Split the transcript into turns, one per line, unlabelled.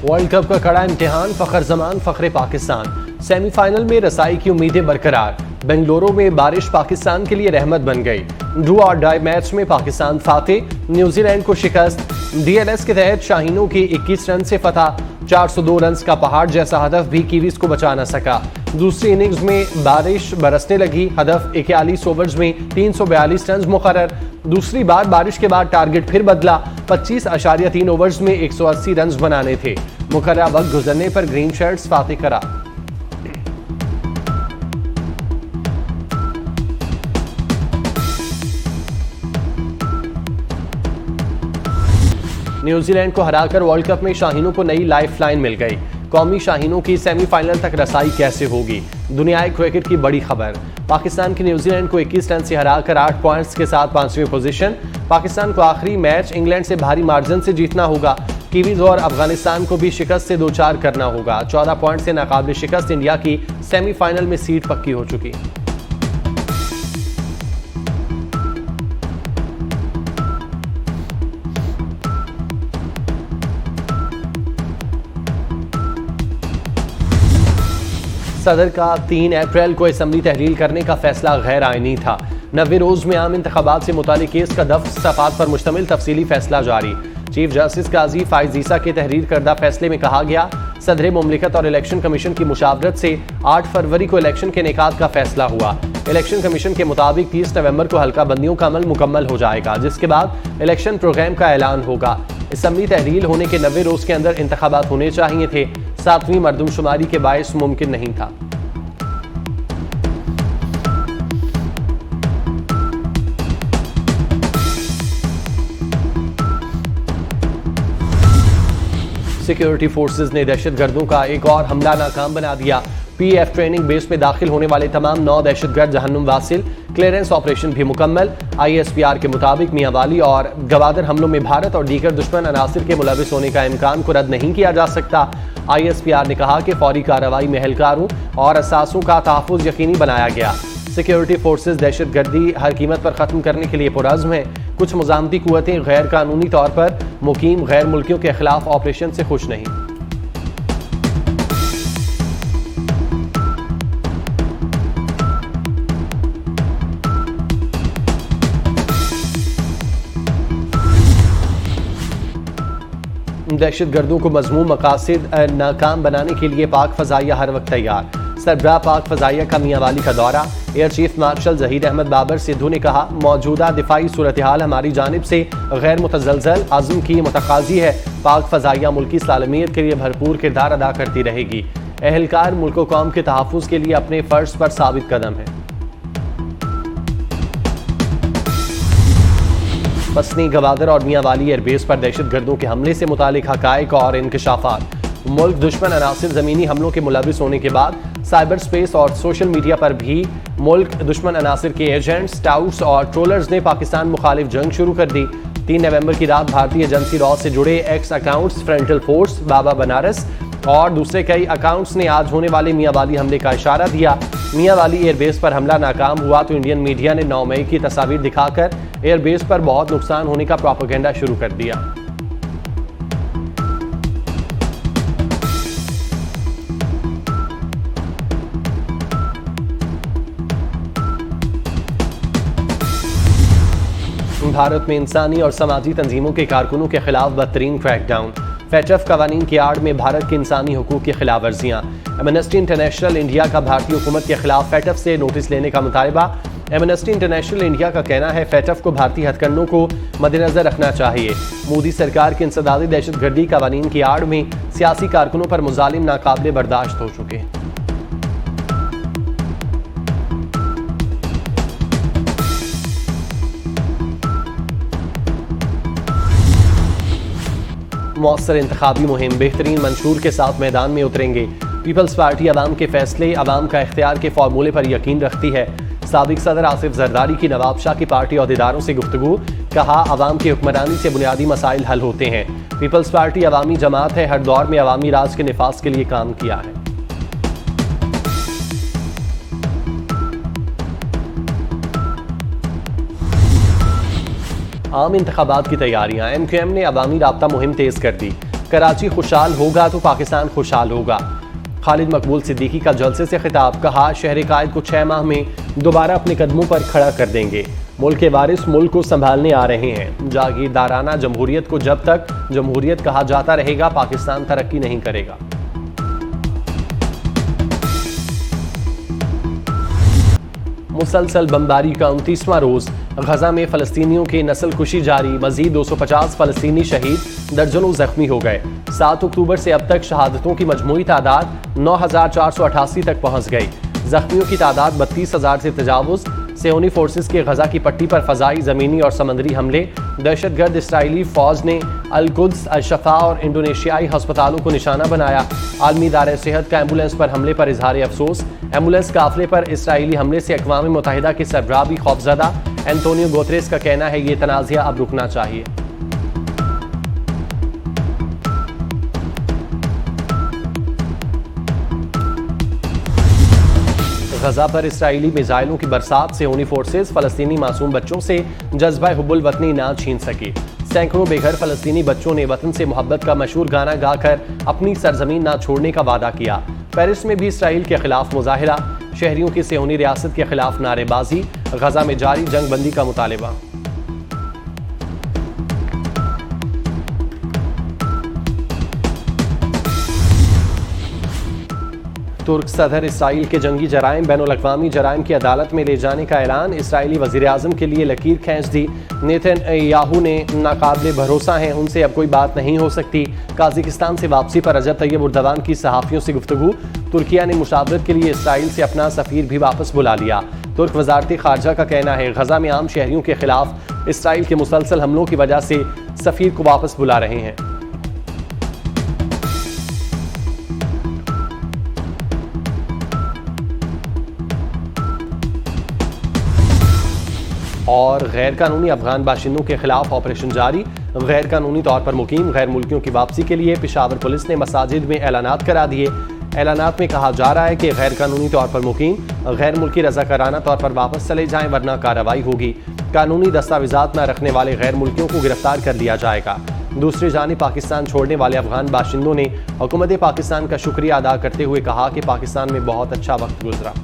World cup का कड़ा इम्तिहान, फखर जमान फखरे पाकिस्तान। सेमीफाइनल में रसाई की उम्मीदें बरकरार। बेंगलुरु में बारिश पाकिस्तान के लिए रहमत बन गई। ड्रू और डाई मैच में पाकिस्तान फातेह, न्यूजीलैंड को शिकस्त। डीएलएस के तहत शाहीनों की 21 रन से फतह। 402 रन का पहाड़ जैसा हदफ भी कीवीज को बचा न सका। दूसरी इनिंग्स में बारिश बरसने लगी। हदफ 41 ओवर्स में 342 रन मुकर्रर। दूसरी बार बारिश के बाद टारगेट फिर बदला। 25.3 ओवर्स में 180 रन बनाने थे। मुकर्रर वक्त गुजरने पर ग्रीन शर्ट्स फातेह करार। न्यूजीलैंड को हराकर वर्ल्ड कप में शाहीनों को नई लाइफलाइन मिल गई। कौमी शाहीनों की सेमीफाइनल तक रसाई कैसे होगी? दुनियाई क्रिकेट की बड़ी खबर। पाकिस्तान की न्यूजीलैंड को 21 रन से हराकर 8 पॉइंट्स के साथ 5वीं पोजीशन। पाकिस्तान को आखिरी मैच इंग्लैंड से भारी मार्जिन से जीतना होगा। कीवीज और अफगानिस्तान को भी शिकस्त से 2-4 करना होगा। 14 पॉइंट से नाकाबिल शिकस्त इंडिया की सेमीफाइनल में सीट पक्की हो चुकी। सदर का 3 अप्रैल को असम्बली तहलील करने का फैसला गैर आईनी था। 90 रोज में आम इंतखाबात से मुतालिक केस का 10 सफ़ात पर मुश्तमिल तफसीली फैसला जारी। चीफ जस्टिस काजी फाइज ईसा के तहरीर करदा फैसले में कहा गया, सदर मुमलिकत और इलेक्शन कमीशन की मुशावरत से 8 फरवरी को इलेक्शन के इनेकाद का फैसला हुआ। इलेक्शन कमीशन के मुताबिक 30 नवंबर को हल्का बंदियों का अमल मुकम्मल हो जाएगा, जिसके बाद इलेक्शन प्रोग्राम का ऐलान होगा। असम्बली तहलील होने के 90 रोज के अंदर इंतखाबात होने चाहिए थे। 7वीं मरदमशुमारी के बायस मुमकिन नहीं था। सिक्योरिटी फोर्सेज ने दहशतगर्दों का एक और हमला नाकाम बना दिया। पीएफ ट्रेनिंग बेस में दाखिल होने वाले तमाम 9 दहशतगर्द जहन्नुम वासिल। क्लियरेंस ऑपरेशन भी मुकम्मल। आईएसपीआर के मुताबिक मियांवाली और गवादर हमलों में भारत और दीगर दुश्मन अनासिर के मुलविस होने का इम्कान को रद्द नहीं किया जा सकता। आईएसपीआर ने कहा कि फौरी कार्रवाई में एहलकारों और असासों का तहफ़्फ़ुज़ यकीनी बनाया गया। सिक्योरिटी फोर्सेज दहशतगर्दी हर कीमत पर ख़त्म करने के लिए पुरज़्म हैं। कुछ मुज़ामती क़ुव्वतें गैर कानूनी तौर पर मुकीम गैर मुल्कियों के खिलाफ ऑपरेशन से खुश नहीं। दहशतगर्दों को मज़मूम मकासद नाकाम बनाने के लिए पाक फ़ज़ाइया हर वक्त तैयार। सरबराह पाक फ़ज़ाइया का मियांवाली का दौरा। Air chief marshal Zaheer Ahmed Babar Sidhu ने कहा, मौजूदा दिफाई सूरत हाल हमारी जानिब से गैर मुतज़लज़ल आज़म की मुतक़ाज़ी है। पाक फ़ज़ाइया मुल्की सलामियत के लिए भरपूर किरदार अदा करती रहेगी। एहलकार मुल्क व कौम के तहफ़्फ़ुज़ के लिए अपने फ़र्ज़ पर साबित कदम है। पसनी, गवादर और मियांवाली एयरबेस पर दहशतगर्दों के हमले से मुतालिक हक़ाइक़ और इंकशाफात। मुल्क दुश्मन अनासिर ज़मीनी हमलों के मुलविस होने के बाद साइबर स्पेस और सोशल मीडिया पर भी मुल्क दुश्मन अनासिर के एजेंट्स, स्काउट्स और ट्रोलर्स ने पाकिस्तान मुखालिफ जंग शुरू कर दी। 3 नवंबर की रात भारतीय एजेंसी रॉ से जुड़े एक्स अकाउंट्स, फ्रंटल फोर्स, बाबा बनारस और दूसरे कई अकाउंट्स ने आज होने वाले मियांवाली हमले का इशारा दिया। मियांवाली एयरबेस पर हमला नाकाम हुआ तो इंडियन मीडिया ने 9 मई की तस्वीर दिखाकर एयरबेस पर बहुत नुकसान होने का प्रोपेगेंडा शुरू कर दिया। भारत में इंसानी और समाजी तंजीमों के कारकुनों के खिलाफ बदतरीन क्रैकडाउन। फेटफ कवानीन की आड़ में भारत की इंसानी हुकूक की खिलाफ वर्जियाँ। एमनेस्टी इंटरनेशनल इंडिया का भारतीय हुकूमत के खिलाफ फेटफ से नोटिस लेने का मुतालबा। एमनेस्टी इंटरनेशनल इंडिया का कहना है फेटफ को भारतीय हथकंडों को मद्देनजर रखना चाहिए। मोदी सरकार की इंसदादी दहशतगर्दी कवानीन की आड़ में सियासी कारकुनों पर मुजालिम नाकाबिले बर्दाश्त हो चुके हैं। मौसर इंतखाबी मुहिम, बेहतरीन मंशूर के साथ मैदान में उतरेंगे। पीपल्स पार्टी अवाम के फैसले, अवाम का इख्तियार के फार्मूले पर यकीन रखती है। साबिक सदर आसिफ जरदारी की नवाब शाह की पार्टी अहदेदारों से गुफ्तगू। कहा, अवाम की हुक्मरानी से बुनियादी मसाइल हल होते हैं। पीपल्स पार्टी अवामी जमात है, हर दौर में अवामी राज के निफाज के लिए काम किया है। आम इंतखाबात की तैयारियां। MQM ने अवामी राब्ता मुहिम तेज कर दी। कराची खुशहाल होगा तो पाकिस्तान खुशहाल होगा। खालिद मकबूल सिद्दीकी का जलसे से खिताब, कहा शहर कायद को 6 माह में दोबारा अपने कदमों पर खड़ा कर देंगे। मुल्क के वारिस मुल्क को संभालने आ रहे हैं। जागीरदाराना जमहूरियत को जब तक जमहूरियत कहा जाता रहेगा, पाकिस्तान तरक्की नहीं करेगा। मुसलसल बमबारी का 29वां रोज गजा में फलस्तीनियों की नस्लकुशी जारी, मजीद 250 फलस्तीनी शहीद, दर्जनों जख्मी हो गए। 7 अक्टूबर से अब तक शहादतों की मजमूई तादाद 9488 तक पहुंच गई। जख्मियों की तादाद 32,000 से तजावुज। सेहूनी फोर्सेस के गजा की पट्टी पर फजाई, जमीनी और समंदरी हमले। दहशतगर्द इसराइली फौज ने अल-कुद्स, अल-शफा और इंडोनेशियाई अस्पतालों को निशाना बनाया। आलमी इदारे सेहत का एम्बुलेंस पर हमले पर इजहार अफसोस। एम्बुलेंस काफिले पर इसराइली हमले से अक़वाम मुत्तहिदा के सरबराह भी खौफजदा। एंटोनियो गुतेरेस का कहना है ये तनाज़ा अब रुकना चाहिए। गजा पर इसराइली मिसाइलों की बरसात से सेहूनी फोर्सेस फलस्तीनी मासूम बच्चों से जज्बा हुब्बुल वतनी ना छीन सकी। सैकड़ों बेघर फलस्तीनी बच्चों ने वतन से मोहब्बत का मशहूर गाना गाकर अपनी सरजमीन ना छोड़ने का वादा किया। पेरिस में भी इसराइल के खिलाफ मुजाहिरा, शहरियों की सेहूनी रियासत के खिलाफ नारेबाजी। गजा में जारी जंग बंदी का मुतालबा। तुर्क सदर इसराइल के जंगी जराइम बैनुल-अक़वामी जराइम की अदालत में ले जाने का ऐलान। इसराइली वज़ीर आज़म के लिए लकीर खींच दी। नेतन्याहू ने नाकाबिले भरोसा हैं, उनसे अब कोई बात नहीं हो सकती। काज़ाकिस्तान से वापसी पर रजब तैयब उर्दवान की सहाफ़ियों से गुफ्तगू। तुर्किया ने मुशावरत के लिए इसराइल से अपना सफ़ीर भी वापस बुला लिया। तुर्क वज़ारती ख़ारजा का कहना है गजा में आम शहरियों के खिलाफ इसराइल के मुसलसल हमलों की वजह से सफ़ीर को वापस बुला रहे हैं। और गैर कानूनी अफगान बाशिंदों के खिलाफ ऑपरेशन जारी। गैर कानूनी तौर पर मुकीम गैर मुल्कियों की वापसी के लिए पेशावर पुलिस ने मसाजिद में ऐलानात करा दिए। ऐलानात में कहा जा रहा है कि गैर कानूनी तौर पर मुकीम गैर मुल्की रज़ाकाराना तौर पर वापस चले जाएं, वरना कार्रवाई होगी। कानूनी दस्तावेजात न रखने वाले गैर मुल्कियों को गिरफ्तार कर लिया जाएगा। दूसरी जानिब पाकिस्तान छोड़ने वाले अफगान बाशिंदों ने हुकूमत पाकिस्तान का शुक्रिया अदा करते हुए कहा कि पाकिस्तान में बहुत अच्छा वक्त गुजरा।